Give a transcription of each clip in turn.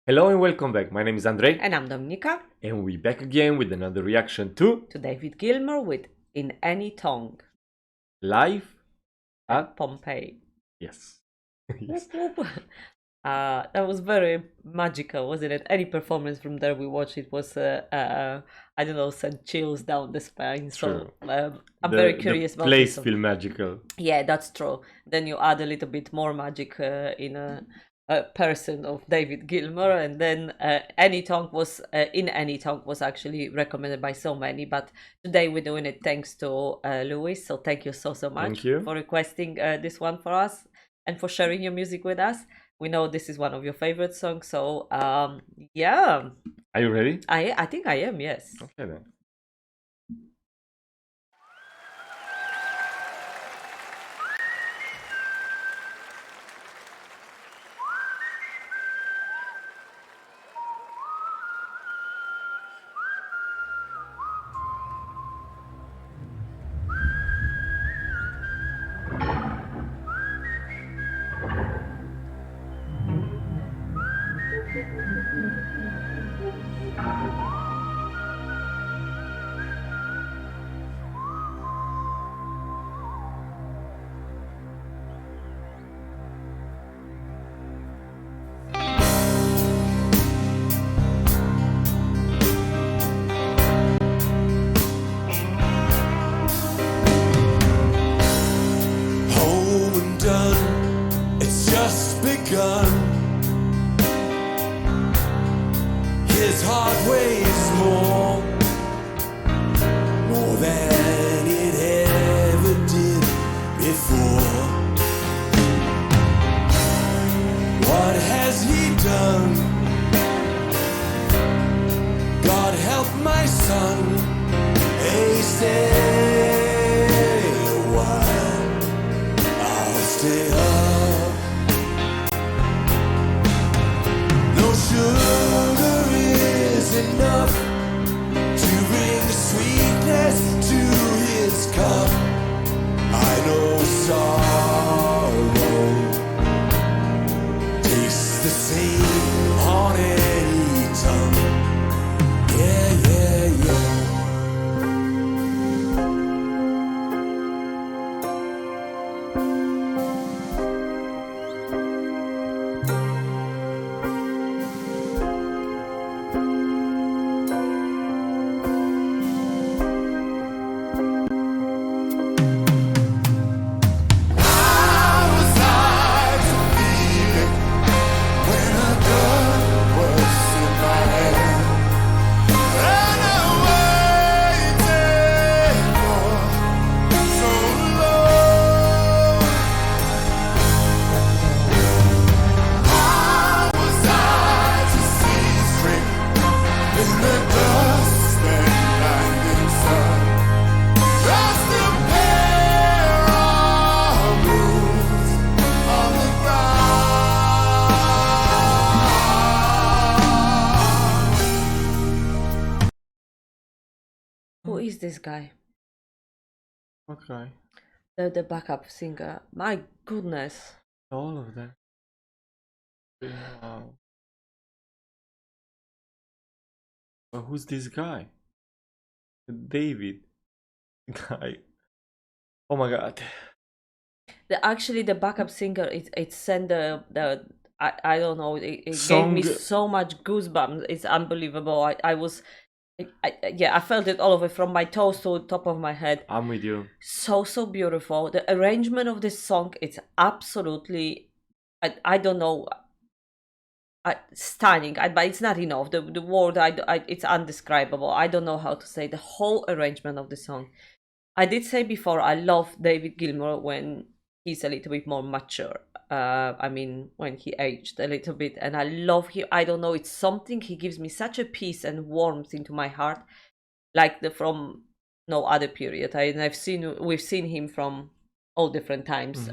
Hello and welcome back. My name is Andrei, And I'm Dominika, and we're back again with another reaction to David Gilmour with In Any Tongue Live at at Pompeii. yes. Whoop, Yes. whoop. That was very magical, wasn't it? Any performance from there we watched, it was, I don't know, sent chills down the spine. True. So I'm very The curious about this place song. feel magical. Yeah, that's true. Then you add a little bit more magic in a person of David Gilmour, and then Any Tongue was in Any Tongue was actually recommended by so many. But today we're doing it thanks to Louis. So thank you so Thank much you. for requesting this one for us and for sharing your music with us. We know this is one of your favorite songs. So yeah, Are you ready? I think I am. Yes. Okay then. Home and done, it's just begun. His heart weighs more than it ever did before. What has he done? God help my son. Hey, stay a while, I'll stay up. No sugar is enough to bring sweetness to his cup. I know sorrow tastes the same on any tongue. Yeah, yeah, yeah. Who is this guy? Okay. The backup singer. My goodness. All of them. Wow. But who's this guy? David guy. Oh my god. Actually the backup singer, it sent the I don't know, it gave me Song so much goosebumps. It's unbelievable. I was yeah, I felt it all over from my toes to the top of my head. I'm with you. So beautiful. The arrangement of this song, it's absolutely, I don't know, stunning. But it's not enough. The word, it's undescribable. I don't know how to say the whole arrangement of the song. I did say before, I love David Gilmour when he's a little bit more mature. I mean, when he aged a little bit, and I love him. I don't know, it's something, he gives me such a peace and warmth into my heart, like the from no other period. We've seen him from all different times.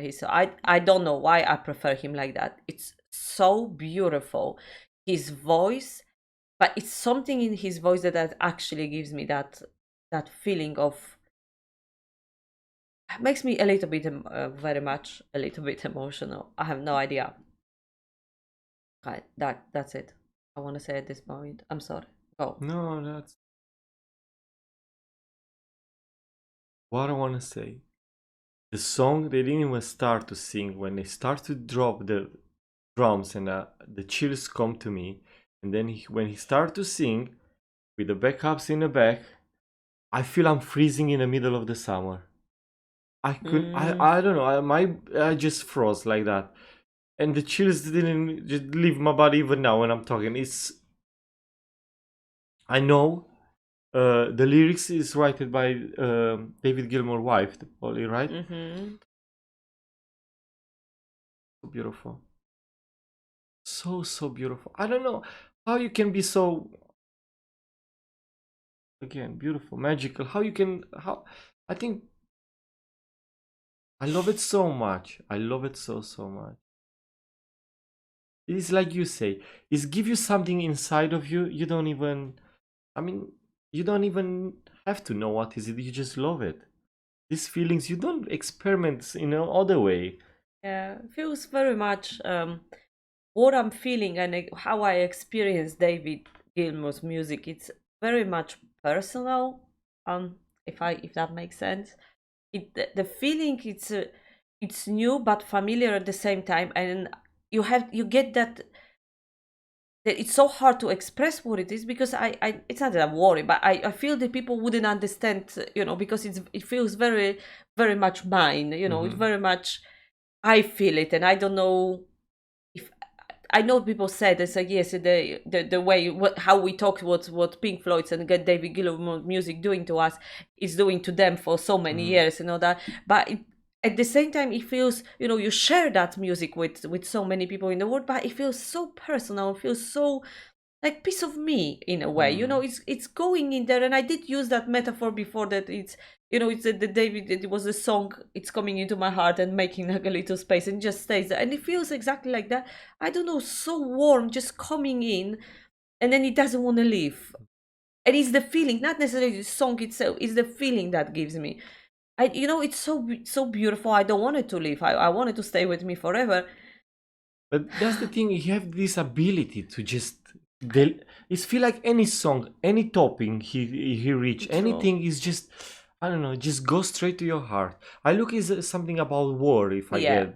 He's I don't know why I prefer him like that. It's so beautiful, his voice, but it's something in his voice that actually gives me that feeling of, makes me a little bit very much a little bit emotional. I have no idea. Right, that's it. I want to say at this point. I'm sorry. Go. No, that's what I want to say. The song, they didn't even start to sing. When they start to drop the drums and the chills come to me, and then when he started to sing with the backups in the back, I feel I'm freezing in the middle of the summer. I could, I don't know, I just froze like that, and the chills didn't just leave my body even now when I'm talking. I know the lyrics is written by David Gilmour's wife, Polly, right? Mm-hmm. So beautiful. So beautiful. I don't know how you can be so, again, beautiful, magical. How I think I love it so much. I love it so much. It's like you say, it's give you something inside of you. You don't even, I mean, you don't even have to know what is it. You just love it. These feelings, you don't experiment in no other way. Yeah, it feels very much what I'm feeling and how I experience David Gilmour's music. It's very much personal. If that makes sense. The feeling it's new but familiar at the same time, and you get that it's so hard to express what it is, because I it's not that I'm worried, but I feel that people wouldn't understand, because it feels very very much mine, it's very much I feel it, and I don't know if I know people said they say yes, the way how we talk what Pink Floyd's and get David Gilmour music doing to us is doing to them for so many years, that, but at the same time it feels, you share that music with so many people in the world, but it feels so personal, it feels so like piece of me in a way, it's going in there. And I did use that metaphor before, that it's it's the David, it was a song, it's coming into my heart and making like a little space and just stays there, and it feels exactly like that. I don't know, so warm, just coming in, and then it doesn't want to leave. And it's the feeling, not necessarily the song itself, it's the feeling that gives me. It's so beautiful. I don't want it to leave. I want it to stay with me forever. But that's the thing, you have this ability to just it's feel like any song, any topping he reach, anything is just, I don't know, just go straight to your heart. I look is something about war, if I get.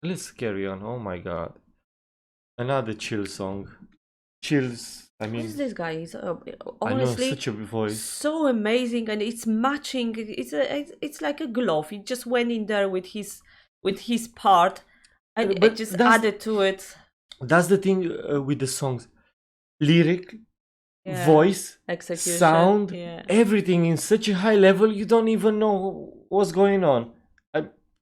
Let's carry on. Oh my god, another chill song. Chills. I mean, who's this guy? He's honestly I know, such a voice, so amazing, and it's matching. It's like a glove. He just went in there with his part, and it just added to it. That's the thing with the songs, lyric, voice, execution, sound, everything in such a high level. You don't even know what's going on.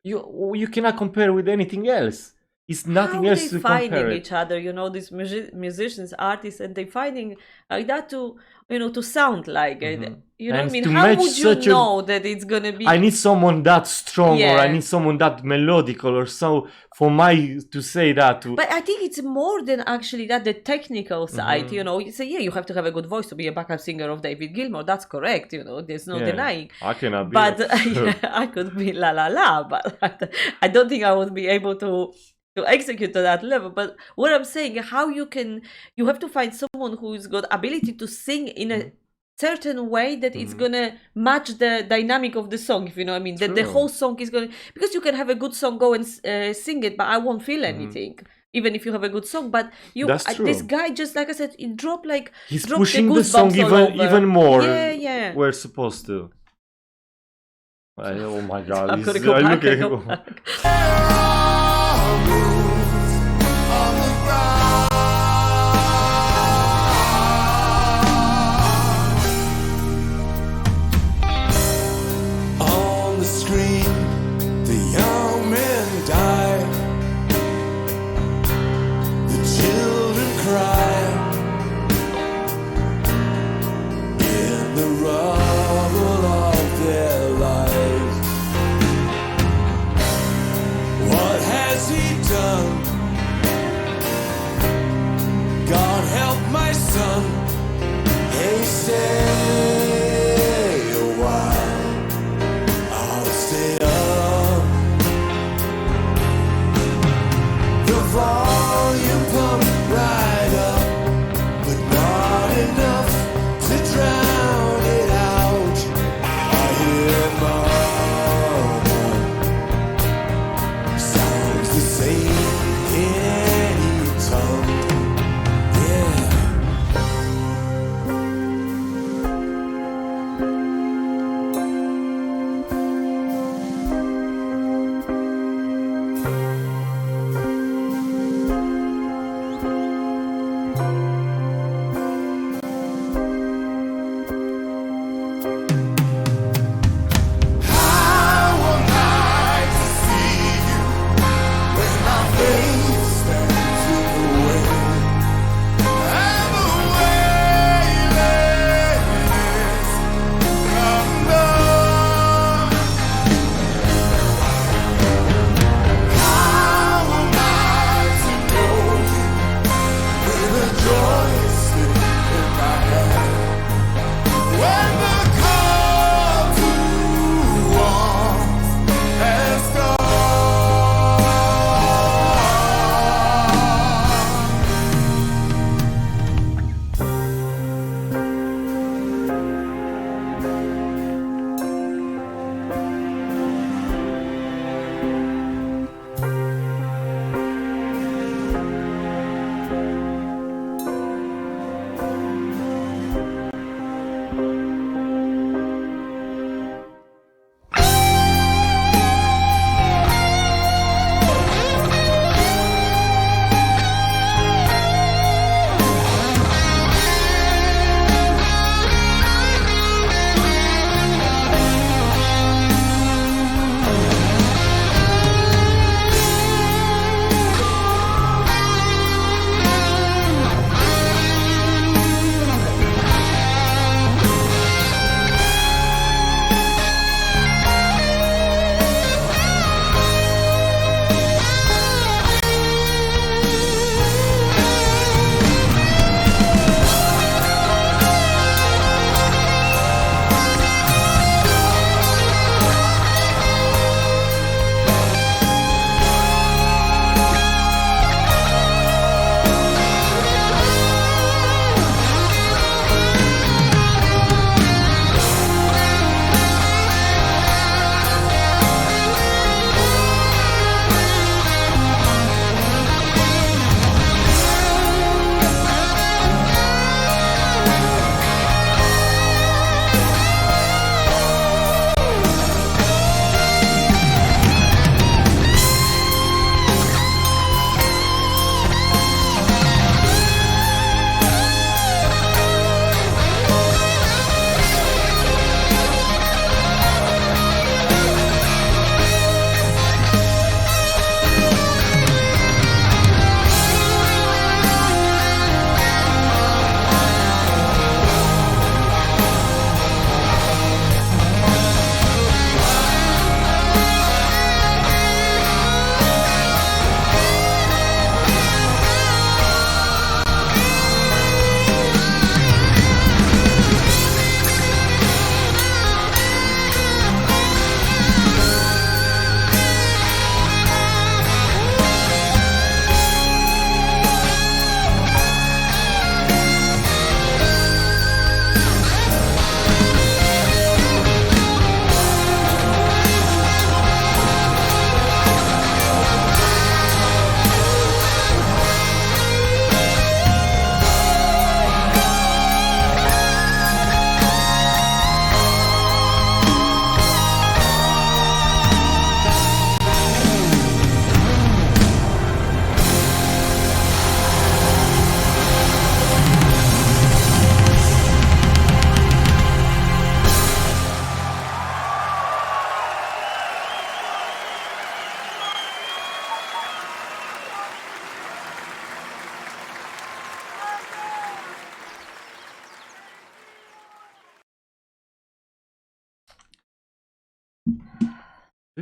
You cannot compare with anything else. It's nothing else to compare. How they finding each other, these musicians, artists, and they finding like that to, to sound like it. You know what I mean? How would you know that it's gonna be? I need someone that strong, or I need someone that melodical, or so for to say that. But I think it's more than actually that, the technical side. You say, you have to have a good voice to be a backup singer of David Gilmour. That's correct. There's no denying. I cannot be. But I could be la la la. But I don't think I would be able to execute to that level. But what I'm saying, you have to find someone who's got ability to sing in a certain way that it's gonna match the dynamic of the song, if you know what I mean. That the whole song is gonna, because you can have a good song, go and sing it, but I won't feel anything. Even if you have a good song, but this guy, just like I said, it dropped like he's pushing the song even more. Yeah. We're supposed to. Oh my god! I'm gonna go back. On the screen, the young men die, the children cry in the rubble of their lives. What has he done? God help my son. Hey, stay a while, I'll stay up.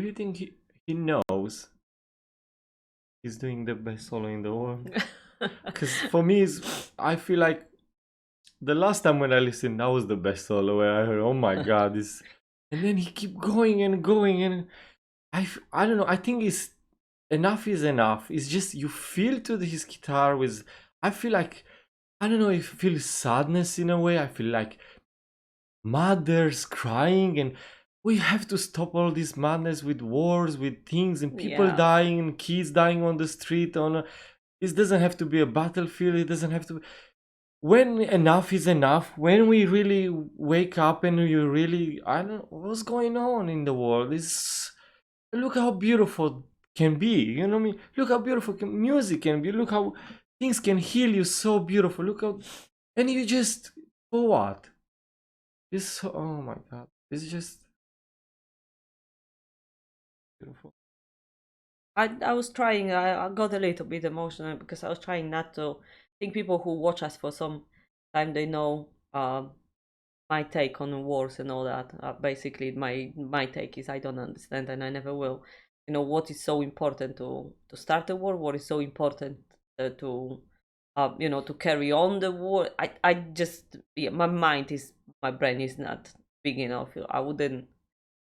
do you think he knows he's doing the best solo in the world? Because for me, I feel like the last time when I listened, that was the best solo where I heard, oh my god, this. And then he keep going and going, and I don't know. I think it's enough is enough. It's just you feel to his guitar with. I feel like I don't know. I feel sadness in a way. I feel like mothers crying, and we have to stop all this madness with wars, with things, and people Yeah. dying, and kids dying on the street. It doesn't have to be a battlefield. It doesn't have to. When enough is enough, when we really wake up and you really, I don't know what's going on in the world. Look how beautiful can be. You know what I mean? Look how beautiful music can be. Look how things can heal you so beautiful. Look how, and you just for what? Oh my god, it's just beautiful. I was trying, I got a little bit emotional because I was trying not to. I think people who watch us for some time, they know my take on wars and all that. Basically, my take is I don't understand and I never will. You know, what is so important to start a war? What is so important to you know, to carry on the war? I just, yeah, my brain is not big enough. I wouldn't.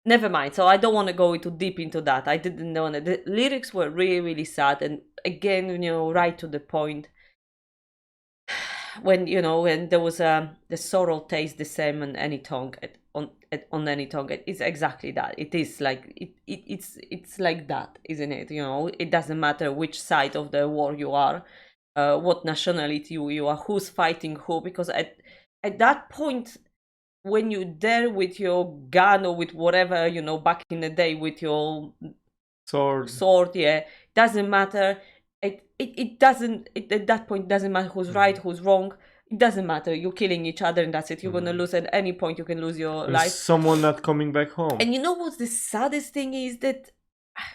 Never mind. So I don't want to go too deep into that. I didn't know that the lyrics were really, really sad, and again, you know, right to the point. When you know, when there was the sorrow tastes the same on any tongue, on any tongue. It's exactly that. It is like it's like that, isn't it? You know, it doesn't matter which side of the war you are, what nationality you are, who's fighting who, because at that point, when you're there with your gun or with whatever, you know, back in the day with your sword, yeah, doesn't matter. It doesn't, at that point, doesn't matter who's right, who's wrong. It doesn't matter. You're killing each other, and that's it. You're gonna lose at any point. You can lose your life. Someone not coming back home. And you know what the saddest thing is? That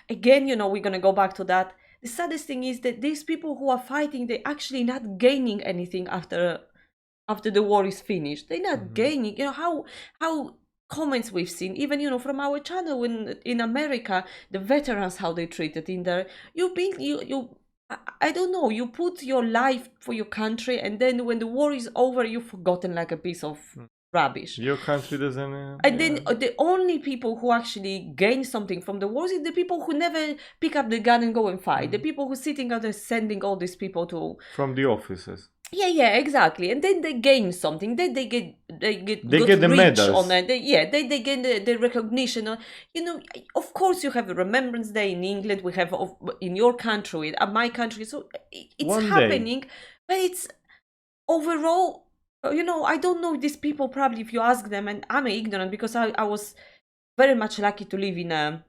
again, you know, we're gonna go back to that. The saddest thing is that these people who are fighting, they're actually not gaining anything after the war is finished. They're not gaining. You know how comments we've seen, even, you know, from our channel in America, the veterans, how they treated in there. I don't know, you put your life for your country, and then when the war is over, you're forgotten like a piece of rubbish. Your country doesn't. And then the only people who actually gain something from the wars is the people who never pick up the gun and go and fight. The people who sitting out there sending all these people to from the offices. Yeah, exactly. And then they gain something. Then they get good get the reach medals on it. They get the recognition. You know, of course, you have a Remembrance Day in England. We have in your country, my country. So it's One happening, but it's overall. You know, I don't know these people. Probably, if you ask them, and I'm ignorant because I was very much lucky to live in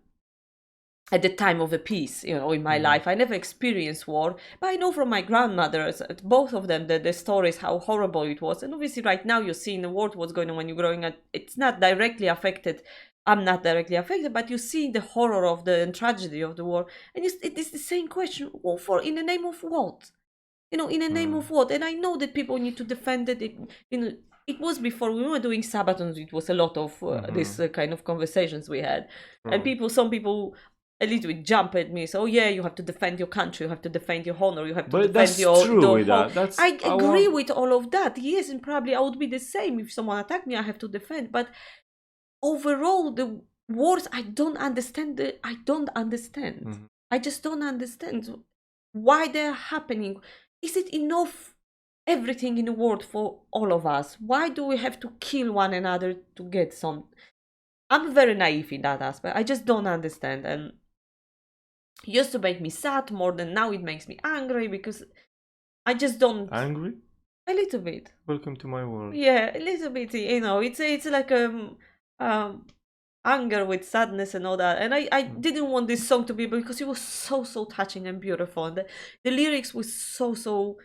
at the time of the peace, you know, in my life. I never experienced war, but I know from my grandmothers, both of them, the stories, how horrible it was. And obviously right now you see in the world what's going on when you're growing up. It's not directly affected. I'm not directly affected, but you see the horror of the tragedy of the war. And it is the same question, well, for in the name of what? You know, in the name of what? And I know that people need to defend it. You know, it was before we were doing Sabatons, it was a lot of this kind of conversations we had. And some people a little bit jump at me. So, yeah, you have to defend your country, you have to defend your honor, you have to defend your... True with that. I agree with all of that. Yes, and probably I would be the same. If someone attacked me, I have to defend. But overall, the wars, I don't understand. I just don't understand why they're happening. Is it enough, everything in the world for all of us? Why do we have to kill one another to get some... I'm very naive in that aspect. I just don't understand. And it used to make me sad more than now it makes me angry, because I just don't... Angry? A little bit. Welcome to my world. Yeah, a little bit. You know, it's like anger with sadness and all that. And I didn't want this song to be, because it was so touching and beautiful. And the lyrics was so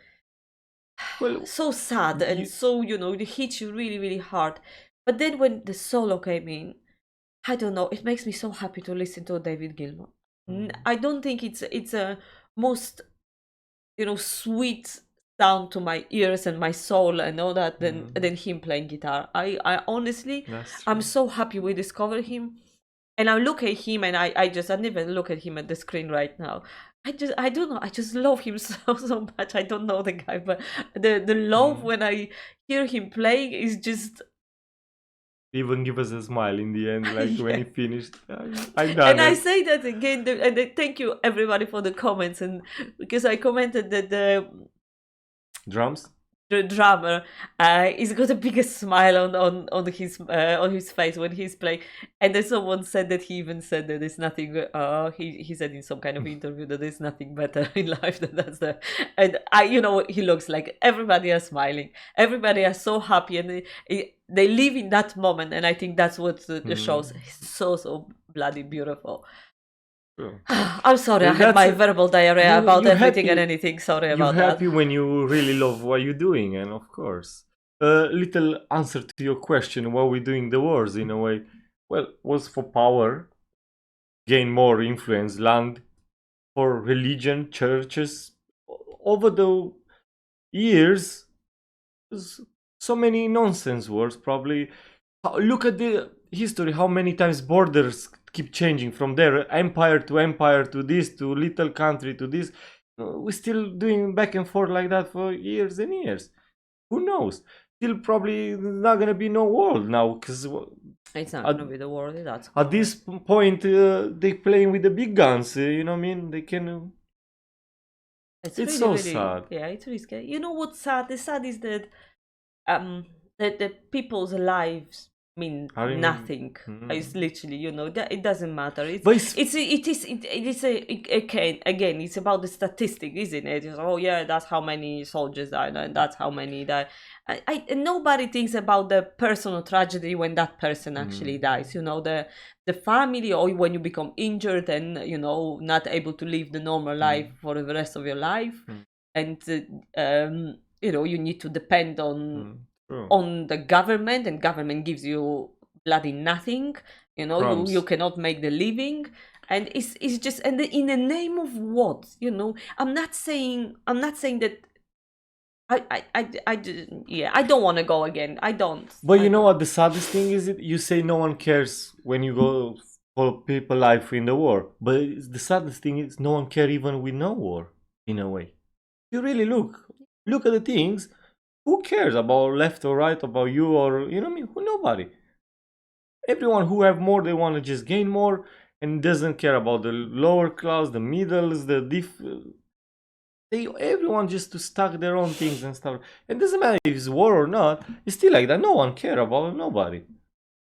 sad and so, you know, it hits you really, really hard. But then when the solo came in, I don't know, it makes me so happy to listen to David Gilmour. I don't think it's a most, you know, sweet sound to my ears and my soul and all that than him playing guitar. I honestly, I'm so happy we discovered him. And I look at him, and I don't even look at him at the screen right now. I don't know. I just love him so much. I don't know the guy, but the love when I hear him playing is just. Even give us a smile in the end, like when he Yeah. finished. I done And I it. say that again, and thank you everybody for the comments, and because I commented that Drums? the drummer he's got the biggest smile on his face when he's playing, and then someone said that he even said that there's nothing he said in some kind of interview that there's nothing better in life than that's the. And he looks like everybody are smiling, everybody are so happy, and they live in that moment, and I think that's what the show's so bloody beautiful. Sure. I'm sorry, I Well, had my that's- verbal diarrhea about you everything and happy- anything. Sorry You're about happy that. when you really love what you're doing, and of course. Little answer to your question, why we're doing the wars in a way. Well, was for power, gain more influence, land, for religion, churches. Over the years, there's so many nonsense wars, probably. Look at the history, how many times borders keep changing from there, empire to this, to little country to this. We're still doing back and forth like that for years and years. Who knows? Still probably not gonna be no world now, because It's not At- gonna be the world. That's at this point they playing with the big guns. You know what I mean? They can. It's really, so really, sad. yeah, it's really scary. You know what's sad? The sad is that the people's lives mean Are in- nothing. Mhm. It's literally, that it doesn't matter. But Again, it's about the statistic, isn't it? It's, oh yeah, that's how many soldiers died, and that's how many died. And nobody thinks about the personal tragedy when that person actually dies. The family, or when you become injured and not able to live the normal life for the rest of your life, and you need to depend True. on the government, and government gives you bloody nothing. Crumbs. You cannot make the living, and it's just, and in the name of what? I'm not saying that I don't want to go again. I don't. But you know what the saddest thing is? You say no one cares when you go for people life in the war. But the saddest thing is no one care even with no war, in a way. You really look at the things. Who cares about left or right, about you, or you know what I mean? Nobody. Everyone who have more, they want to just gain more, and doesn't care about the lower class, the middles, everyone just to stack their own things and stuff. It doesn't matter if it's war or not. It's still like that. No one care about nobody.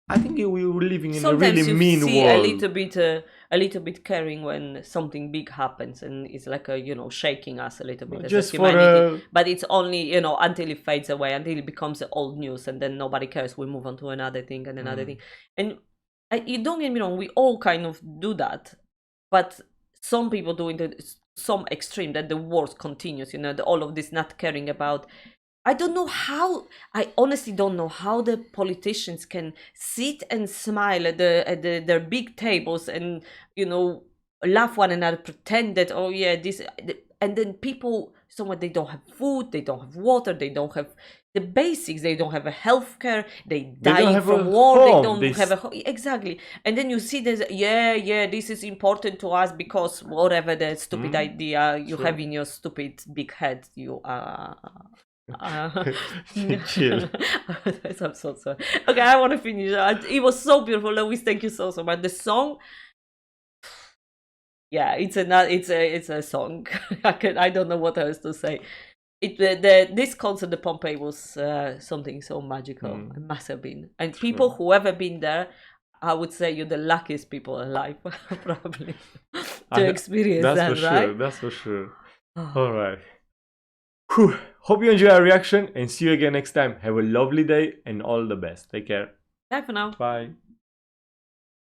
I think we were living in Sometimes a really you mean see world. a little bit caring when something big happens, and it's like shaking us a little bit Just as a for humanity. But it's only until it fades away, until it becomes old news, and then nobody cares. We move on to another thing and another thing. And you don't get me wrong, we all kind of do that, but some people do it to some extreme that the wars continues. All of this not caring about. I don't know how. I honestly don't know how the politicians can sit and smile at their big tables and laugh one another, pretend that this, and then people somewhere they don't have food, they don't have water, they don't have the basics, they don't have a healthcare, they die have from a war, they home, don't have a exactly. And then you see this, this is important to us because whatever the stupid idea you have in your stupid big head, you are. Chill. I'm so sorry. Okay, I want to finish. It was so beautiful, Louis. Thank you so much. The song, yeah, it's a song. I don't know what else to say. This concert, the Pompeii, was something so magical. It must have been. And people who ever been there, I would say you're the luckiest people alive, probably, to experience That's that, for right? sure. That's for sure. All right. Whew. Hope you enjoy our reaction and see you again next time. Have a lovely day and all the best. Take care. Bye for now. Bye.